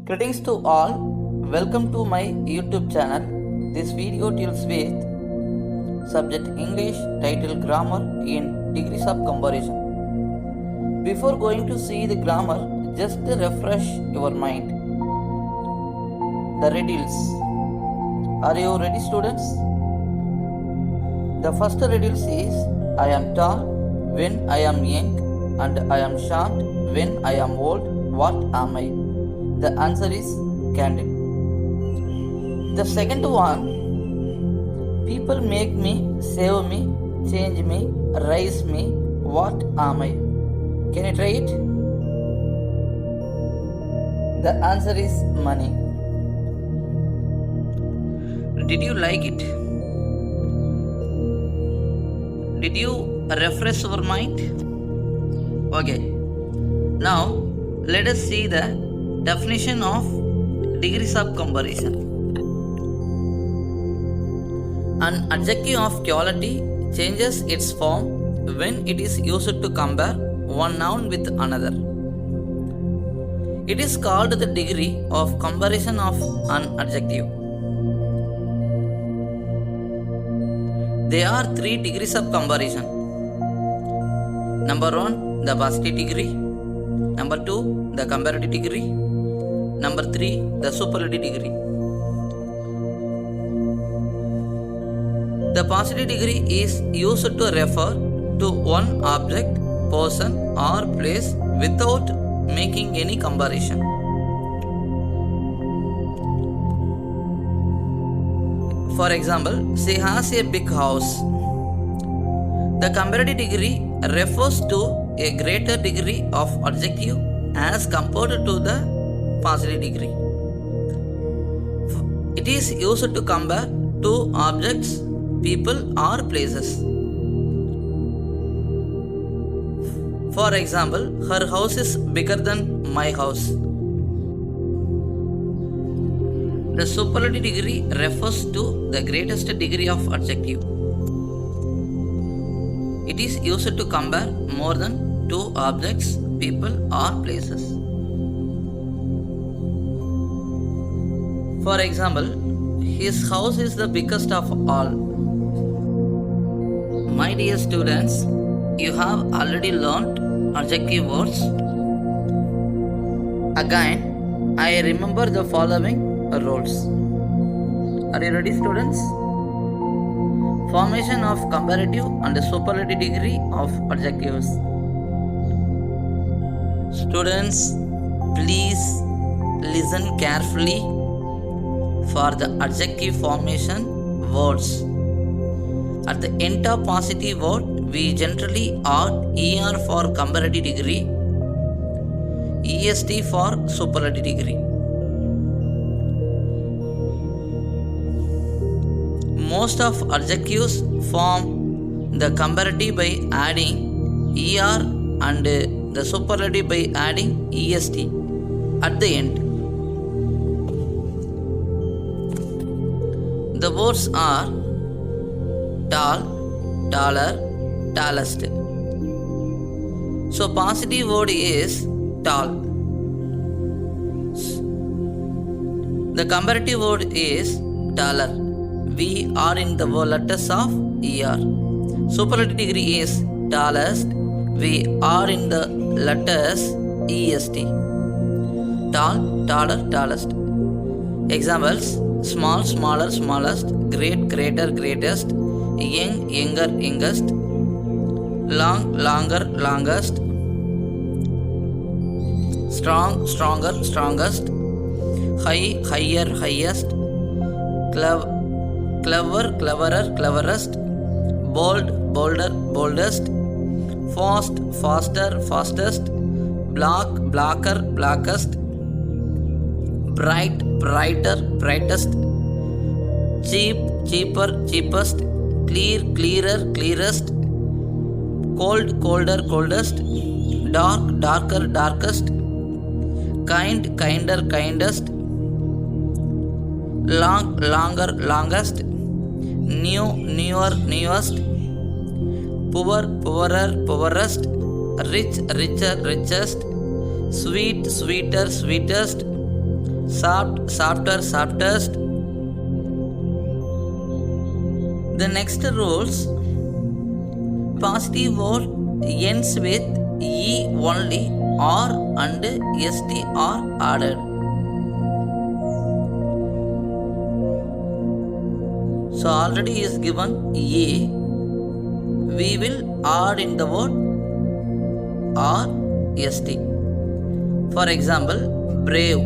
Greetings to all. Welcome to my YouTube channel. This video deals with subject English, title Grammar in degrees of comparison. Before going to see the grammar, just refresh your mind. The riddles. Are you ready, students? The first riddle is I am tall when I am young and I am short when I am old. What am I? The answer is candle. The second one, people make me, save me, change me, raise me. What am I? Can you try it? The answer is money. Did you like it? Did you refresh your mind? Okay. Now let us see the definition of degrees of comparison. An adjective of quality changes its form when it is used to compare one noun with another. It is called the degree of comparison of an adjective. There are 3 degrees of comparison. Number 1, the positive degree. Number 2, the comparative degree. Number 3, the superlative degree. The positive degree is used to refer to one object, person or place without making any comparison. For example, she has a big house. The comparative degree refers to a greater degree of adjective as compared to the positive degree. It is used to compare two objects, people or places. For example, her house is bigger than my house. The superlative degree refers to the greatest degree of adjective. It is used to compare more than two objects, people or places. For example, his house is the biggest of all. My dear students, you have already learnt adjective words. Again, I remember the following rules. Are you ready, students? Formation of comparative and superlative degree of adjectives. Students, please listen carefully for the adjective formation words. At the end of positive word, we generally add ER for comparative degree, EST for superlative degree. Most of adjectives form the comparative by adding ER and the superlative by adding EST at the end. The words are tall, taller, tallest. So positive word is tall. The comparative word is taller. We are in the letters of ER. Superlative degree is tallest. We are in the letters EST. Tall, taller, tallest. Examples: small, smaller, smallest, great, greater, greatest, young, younger, youngest, long, longer, longest, strong, stronger, strongest, high, higher, highest, clever, cleverer, cleverest, bold, bolder, boldest, fast, faster, fastest, black, blacker, blackest, bright, brighter, brightest, cheap, cheaper, cheapest, clear, clearer, clearest, cold, colder, coldest, dark, darker, darkest, kind, kinder, kindest, long, longer, longest, new, newer, newest, poor, poorer, poorest, rich, richer, richest, sweet, sweeter, sweetest, soft, softer, softest. The next rules, positive word ends with E only, R and ST are added. So already is given E. We will add in the word R, ST. For example, brave.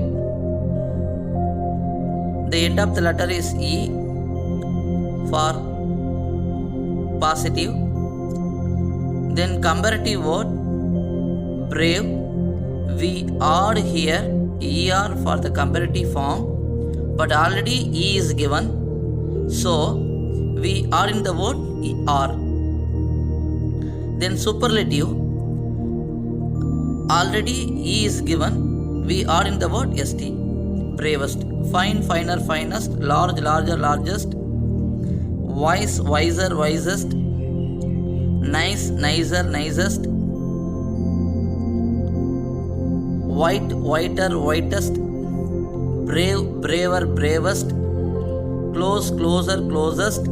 The end of the letter is E for positive. Then comparative word brave. We add here ER for the comparative form, but already E is given. So we add in the word ER. Then superlative, already E is given, we add in the word ST. Bravest, fine, finer, finest, large, larger, largest, wise, wiser, wisest, nice, nicer, nicest, white, whiter, whitest, brave, braver, bravest, close, closer, closest,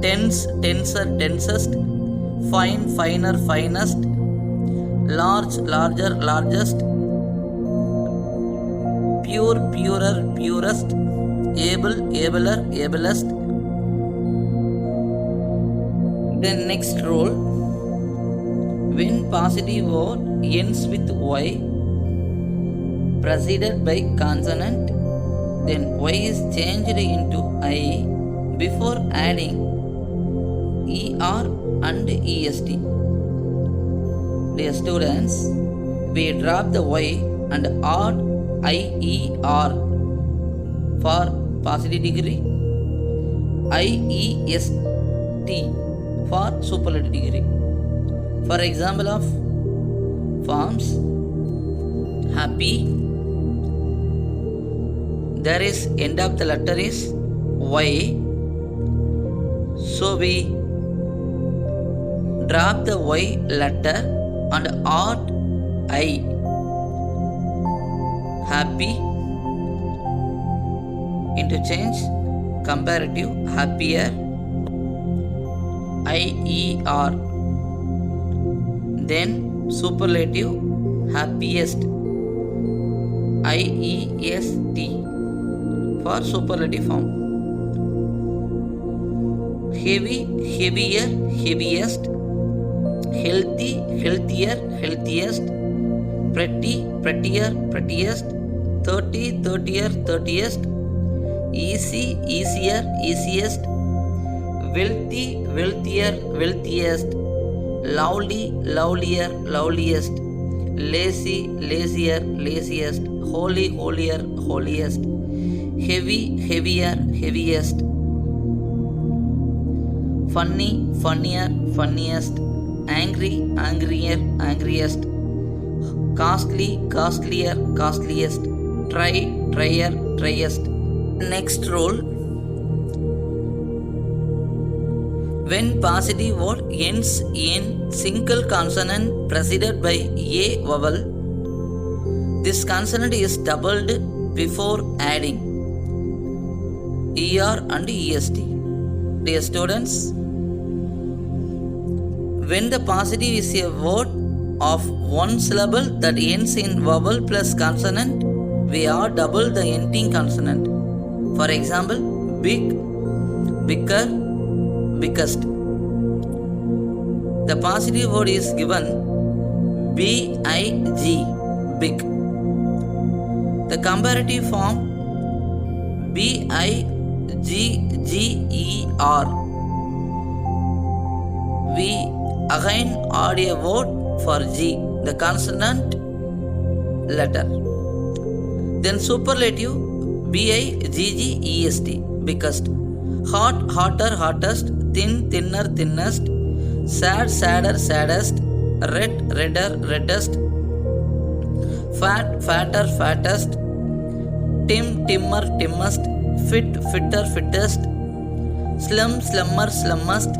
tense, tenser, tensest, fine, finer, finest, large, larger, largest, pure, purer, purest, able, abler, ablest. Then next rule, when positive word ends with Y preceded by consonant, then Y is changed into I before adding ER and EST. Dear students, we drop the Y and add IER for positive degree, IEST for superlative degree. For example of forms, happy, there is end of the letter is Y, so we drop the Y letter and add I, happy, interchange, comparative, happier, IER, then superlative, happiest, IEST for superlative form. Heavy, heavier, heaviest, healthy, healthier, healthiest, pretty, prettier, prettiest, 30, 30er, 30est, easy, easier, easiest, wealthy, wealthier, wealthiest, lovely, lovelier, loveliest, lazy, lazier, laziest, holy, holier, holiest, heavy, heavier, heaviest, funny, funnier, funniest, angry, angrier, angriest, costly, costlier, costliest, try, trier, triest. Next rule, when positive word ends in single consonant preceded by a vowel, this consonant is doubled before adding ER and EST. Dear students, when the positive is a word of one syllable that ends in vowel plus consonant, we are double the ending consonant. For example, big, bigger, biggest. The positive word is given B-I-G, big. The comparative form B-I-G-G-E-R. We again add a word for G, the consonant letter. Then superlative B-I-G-G-E-S-T, biggest. Hot, hotter, hottest, thin, thinner, thinnest, sad, sadder, saddest, red, redder, reddest, fat, fatter, fattest, tim, timmer, timmest, fit, fitter, fittest, slim, slimmer, slimmest.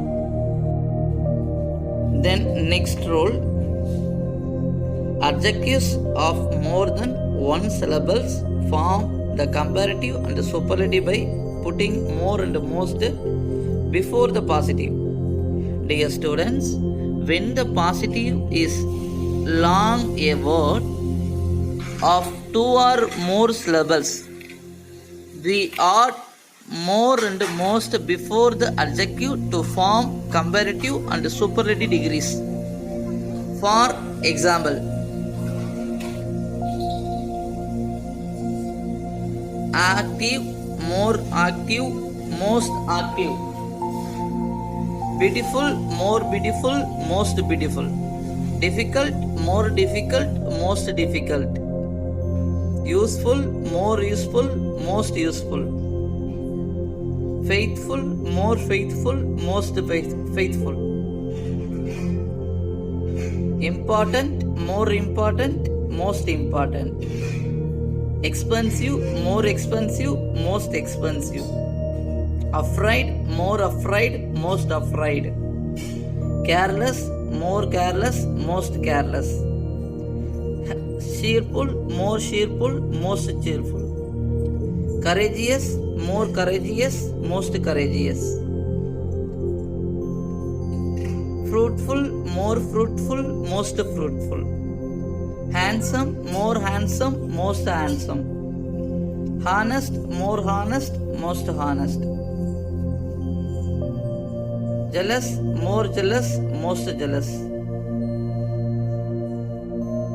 Then next rule, adjectives of more than one syllables form the comparative and the superlative by putting more and most before the positive. Dear students, when the positive is long a word of two or more syllables, we add more and most before the adjective to form comparative and superlative degrees. For example, active, more active, most active. Beautiful, more beautiful, most beautiful. Difficult, more difficult, most difficult. Useful, more useful, most useful. Faithful, more faithful, most faithful. Important, more important, most important. Expensive, more expensive, most expensive. Afraid, more afraid, most afraid. Careless, more careless, most careless. Cheerful, more cheerful, most cheerful. Courageous, more courageous, most courageous. Fruitful, more fruitful, most fruitful. Handsome, more handsome, most handsome. Honest, more honest, most honest. Jealous, more jealous, most jealous.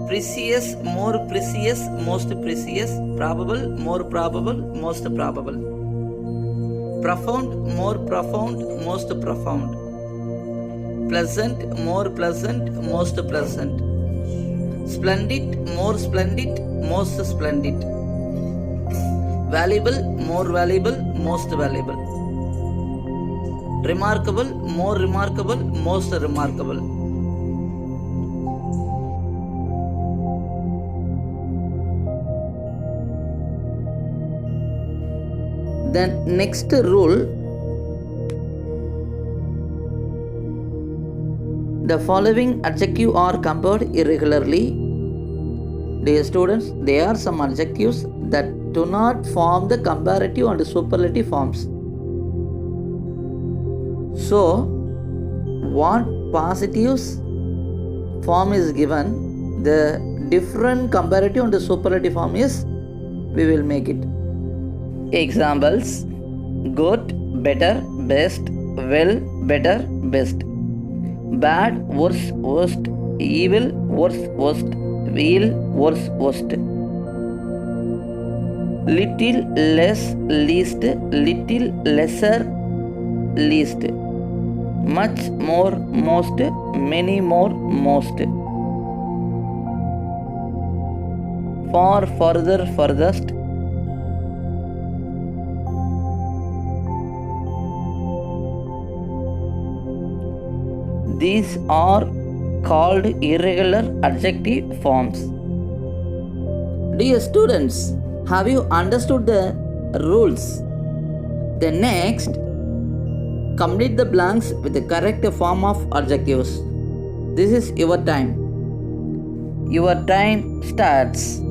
Precious, more precious, most precious. Probable, more probable, most probable. Profound, more profound, most profound. Pleasant, more pleasant, most pleasant. Splendid, more splendid, most splendid. Valuable, more valuable, most valuable. Remarkable, more remarkable, most remarkable. Then next rule, the following adjective are compared irregularly. Dear students, there are some adjectives that do not form the comparative and superlative forms. So, what positives form is given, the different comparative and superlative form is, we will make it. Examples: good, better, best, well, better, best. Bad, worse, worst. Evil, worse, worst. Ill, worse, worst. Little, less, least. Little, lesser, least. Much, more, most. Many, more, most. Far, further, furthest. These are called irregular adjective forms. Dear students, have you understood the rules? Then next, complete the blanks with the correct form of adjectives. This is your time. Your time starts.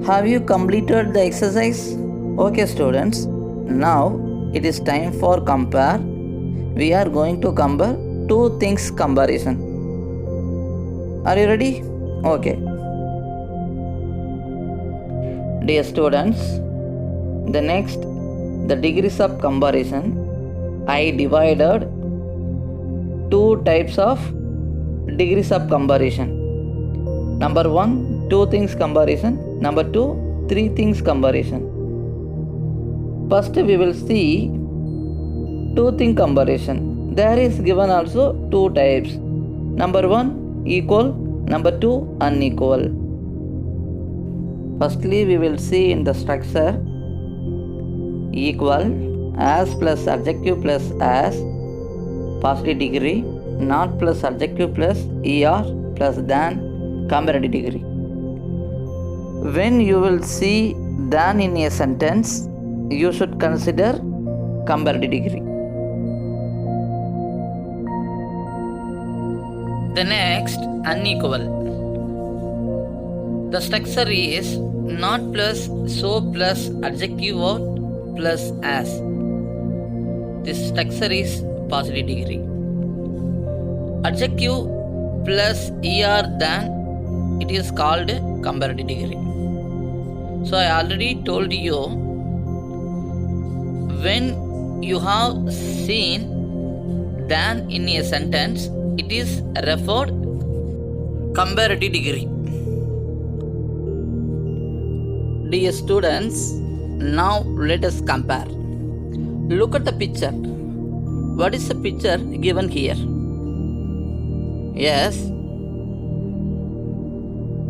Have you completed the exercise? Okay students, now it is time for compare. We are going to compare two things comparison. Are you ready? Okay. Dear students, the next, the degrees of comparison. I divided two types of degrees of comparison. Number one, two things comparison. Number two, three things comparison. First we will see two-thing comparison. There is given also two types. Number 1 equal, number 2 unequal. Firstly, we will see in the structure equal, as plus adjective plus as, positive degree, not plus adjective plus er plus than, comparative degree. When you will see than in a sentence, you should consider comparative degree. The next, unequal. The structure is not plus so plus adjective or plus as. This structure is positive degree. Adjective plus er than, it is called comparative degree. So I already told you, when you have seen than in a sentence, it is referred comparative degree. Dear students, now let us compare. Look at the picture. What is the picture given here? Yes,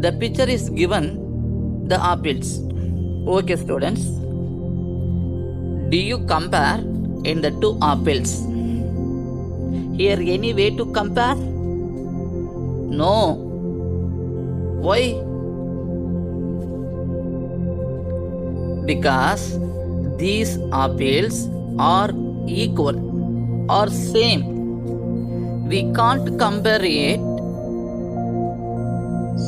the picture is given the apples. Okay students, do you compare in the two apples? Here any way to compare? No. Why? Because these apples are equal or same. We can't compare it,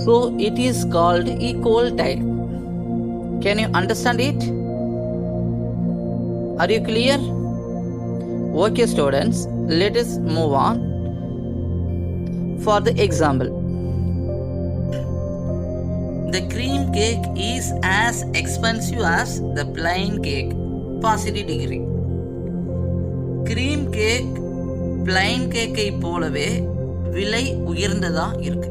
so it is called equal type. Can you understand it? Are you clear? Okay students, let us move on for the example. The cream cake is as expensive as the plain cake. Positive degree. Cream cake plain cake ஐ போலவே விலை உயர்ந்ததா இருக்கு.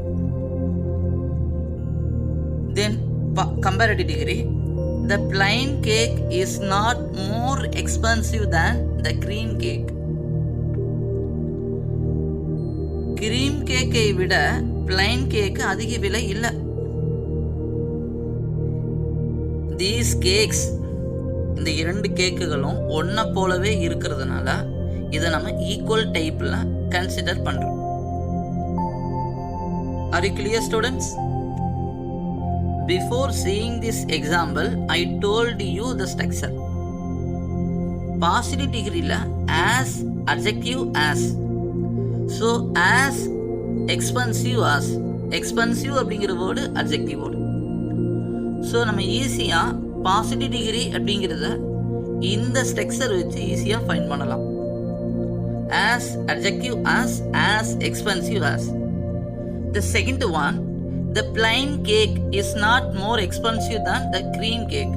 Then comparative degree. The plain cake is not more expensive than the cream cake. Cream cake ஐ விட plain cake அதிக விலை இல்லை. These cakes, இந்த இரண்டு கேக்குகளும் ஒன்றை போலவே இருக்கிறதுனால இதை நம்ம ஈக்குவல் டைப்ல கன்சிடர் பண்றோம். Are you clear students? Before seeing this example, I told you the structure. Positive degree la as, adjective as. So as, expensive as. Expensive அப்படிங்கிற வேர்டு adjective word. ஸோ நம்ம ஈஸியாக பாசிட்டிவ் டிகிரி அப்படிங்கிறத இந்த structure வச்சு ஈஸியாக find பண்ணலாம். As, adjective as, expensive as. The second one, the plain cake is not more expensive than the cream cake.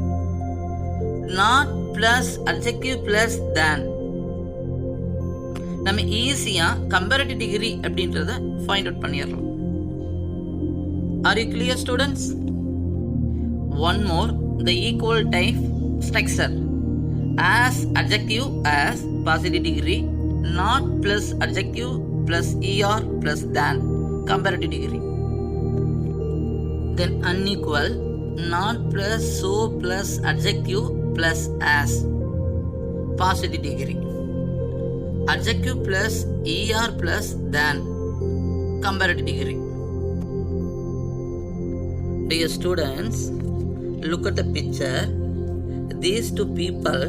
Not plus adjective plus than. நம்ம ஈஸியாக comparative degree அப்படின்றத ஃபைண்ட் அவுட் பண்ணிடலாம். Are you clear students? One more, the equal type structure. As, adjective as, positive degree. Not plus adjective plus er plus than, comparative degree. Then unequal, not plus so plus adjective plus as, positive degree. Adjective plus er plus than, comparative degree. Dear students, look at the picture. These two people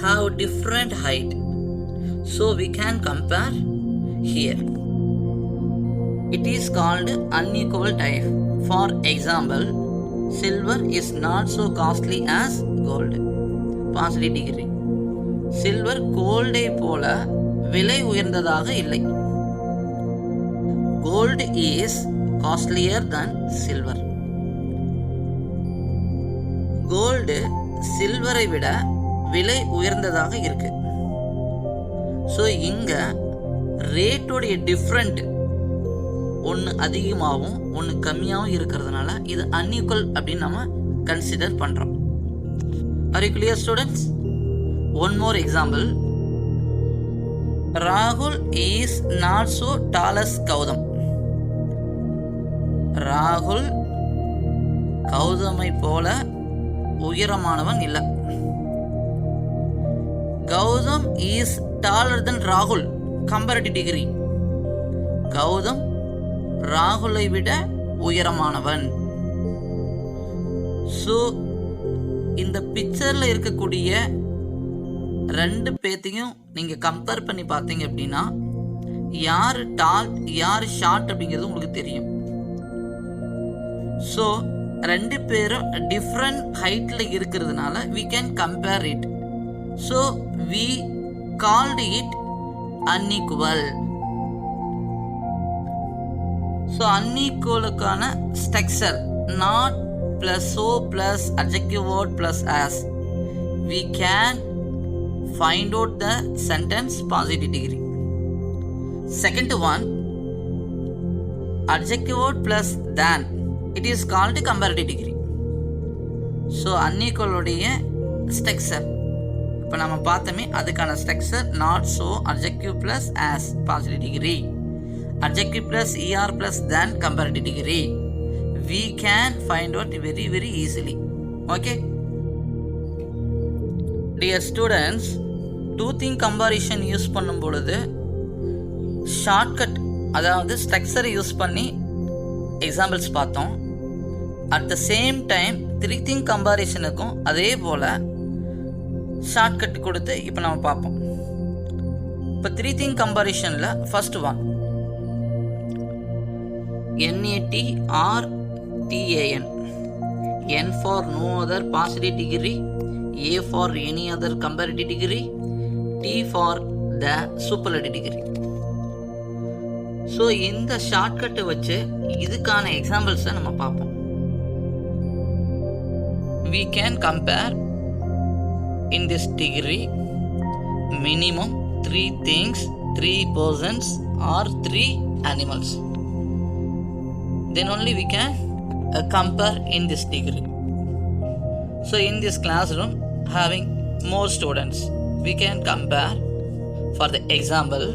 have different height, so we can compare here. It is called unequal type. For example, silver is not so costly as gold. Positive degree. Silver gold ஐ போல விலை உயர்ந்ததாக இல்லை. Gold is costlier than silver. Gold சில்வரை விட விலை உயர்ந்ததாக இருக்கு. ஸோ இங்கே ரேட்டோடைய டிஃப்ரெண்ட் ஒன்று அதிகமாகவும் ஒன்று கம்மியாகவும் இருக்கிறதுனால இது அன்ஈக்குவல் அப்படின்னு நம்ம கன்சிடர் பண்ணுறோம். R you clear students? One more example. Rahul is not so tall as Gautam. ராகுல் கௌதமை போல உயரமானவன் இல்லை. கௌதம் இஸ் டாலர் தென் ராகுல் கம்பேரிட்டிவ் டிகிரி. கௌதம் ராகுலை விட உயரமானவன். ஸோ இந்த பிக்சரில் இருக்கக்கூடிய ரெண்டு பேர்த்தையும் நீங்கள் கம்பேர் பண்ணி பார்த்தீங்க அப்படின்னா யார் டால் யார் ஷார்ட் அப்படிங்கிறது உங்களுக்கு தெரியும். ஸோ ரெண்டு பேரும் டிஃப்ரெண்ட் ஹைட்டில் இருக்கிறதுனால we can compare it. So we called it unequal. So unequalக்கான structure not plus so plus adjective word plus as. We can find out the sentence positive degree. Second one, adjective word plus than. It is called comparative degree. So unequal உடைய structure இப்போ நம்ம பார்த்தோமே அதுக்கான structure not so adjective plus as positive degree, adjective plus er plus than comparative degree. We can find out very very easily. Okay, dear students, two thing comparison use பண்ணும் பொழுது shortcut அதாவது ஸ்ட்ரக்சரை use பண்ணி examples பார்த்தோம். At the same time three thing கம்பாரிசனுக்கும் அதே போல் shortcut கொடுத்து இப்போ நம்ம பார்ப்போம். இப்போ த்ரீ திங் கம்பாரிசனில் first one NATRTAN. N for no other positive degree, A for any other comparative degree, T for the superlative degree. So இந்த ஷார்ட்கட்டை வச்சு இதுக்கான எக்ஸாம்பிள்ஸை நம்ம பார்ப்போம். We can compare in this degree minimum 3 things, 3 persons or 3 animals. Then only we can compare in this degree. So in this classroom having more students, we can compare. For the example,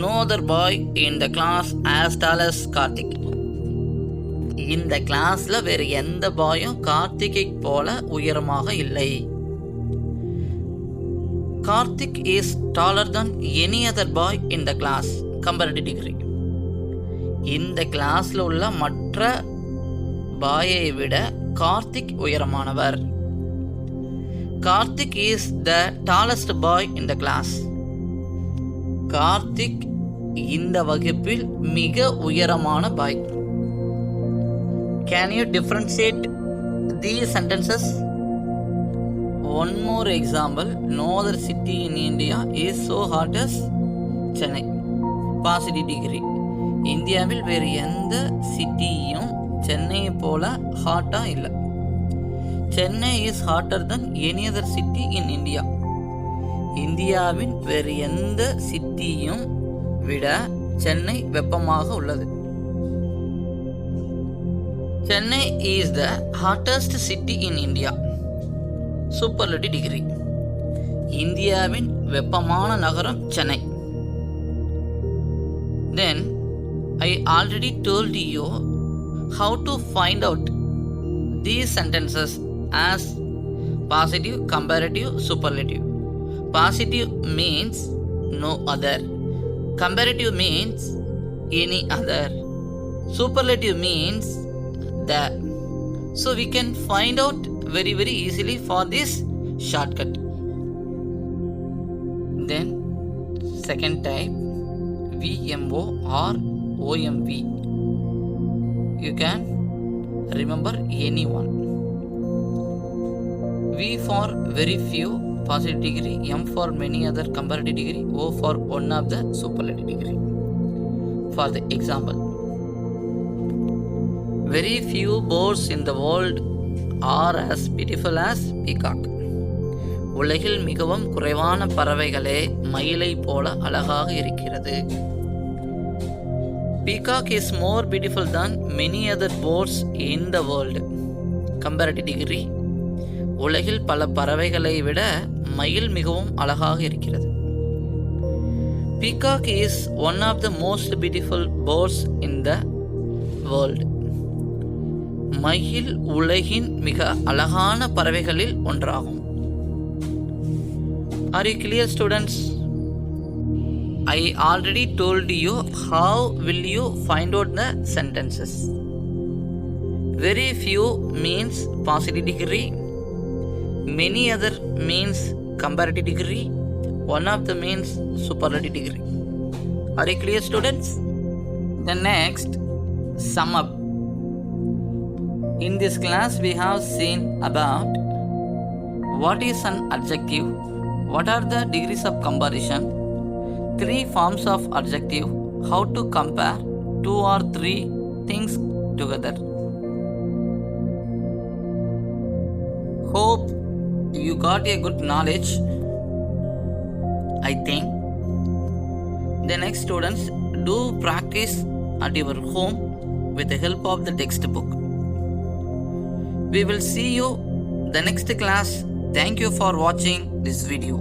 no other boy in the class as tall as Karthik. இந்த கிளாஸ்ல வேறு எந்த பாயும் கார்த்திகை போல உயரமாக இல்லை. Karthik is taller than any other boy in the class comparative degree. இந்த கிளாஸ்ல உள்ள மற்ற பாயை விட கார்த்திக் உயரமானவர். Karthik is the tallest boy in the class. Karthik இந்த வகுப்பில் மிக உயரமான பாய். Can you differentiate these sentences? One more example, no other city in India is so hot as Chennai. Positive degree. இந்தியாவில் வேறு எந்த சிட்டியும் சென்னையை போல ஹாட்டாக இல்லை. Chennai is hotter than any other city in India. இந்தியாவின் வேறு எந்த சிட்டியும் விட சென்னை வெப்பமாக உள்ளது. Chennai is the hottest city in India. Superlative degree. இந்தியாவின் வெப்பமான நகரம் Chennai. Then I already told you how to find out these sentences as positive, comparative, superlative. Positive means no other. Comparative means any other. Superlative means that. So we can find out very very easily for this shortcut. Then second type, VMO or OMV. You can remember any one. V for very few positive degree, M for many other comparative degree, O for one of the superlative degree. For the example, very few birds in the world are as beautiful as peacock. உலகில் மிகவும் குறைவான பறவைகளே மயிலை போல அழகாக இருக்கிறது. Peacock is more beautiful than many other birds in the world. Comparative degree. உலகில் பல பறவைகளை விட மயில் மிகவும் அழகாக இருக்கிறது. Peacock is one of the most beautiful birds in the world. மயில் உலகின் மிக அழகான பறவைகளில் ஒன்றாகும். Are you clear, students? I already told you how will you find out the sentences. Very few means positive degree. Many other means comparative degree. One of the means superlative degree. Are you clear, students? The next, sum up. In this class we have seen about what is an adjective, what are the degrees of comparison, 3 forms of adjective, how to compare 2 or 3 things together. Hope you got a good knowledge, I think. The next, students, do practice at your home with the help of the textbook. We will see you the next class. Thank you for watching this video.